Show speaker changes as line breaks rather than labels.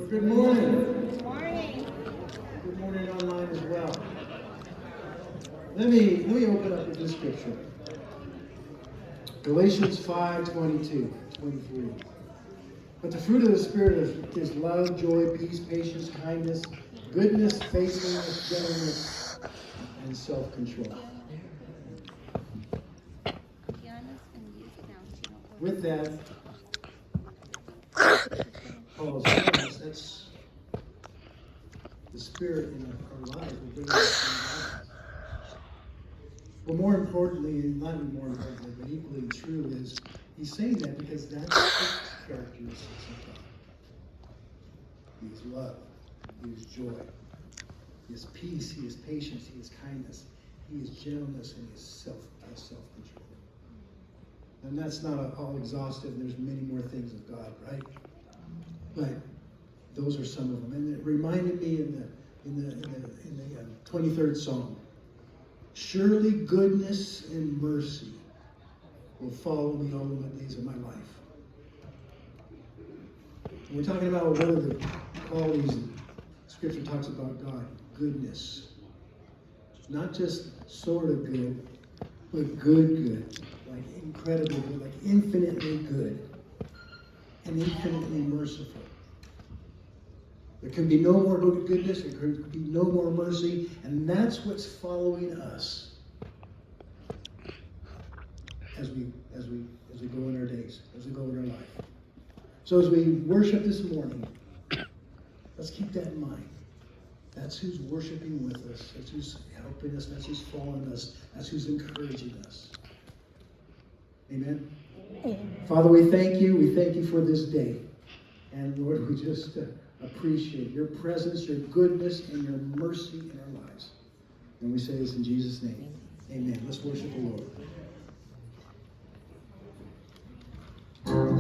Good morning.
Good morning.
Good morning online as well. Let me open up with this scripture. Galatians 5:22, 23. But the fruit of the Spirit is love, joy, peace, patience, kindness, goodness, faithfulness, gentleness, and self-control. With that, Paul's telling us that's the Spirit in our lives will bring us in. But more importantly, not even more importantly, but equally true is he's saying that because that's the characteristics of God. He is love, he is joy, he is peace, he is patience, he is kindness, he is gentleness, and he is self-control. And that's not all exhaustive. There's many more things of God, right? But those are some of them. And it reminded me in the 23rd Psalm. Surely goodness and mercy will follow me all the days of my life. And we're talking about one of the qualities that Scripture talks about God, goodness. Not just sort of good, but good. Like incredibly good, like infinitely good. And infinitely merciful. There can be no more goodness, there can be no more mercy, and that's what's following us as we go in our days, as we go in our life. So as we worship this morning, let's keep that in mind. That's who's worshiping with us. That's who's helping us. That's who's following us. That's who's encouraging us. Amen? Father, we thank you. We thank you for this day. And Lord, we just appreciate your presence, your goodness, and your mercy in our lives. And we say this in Jesus' name. Amen. Let's worship the Lord.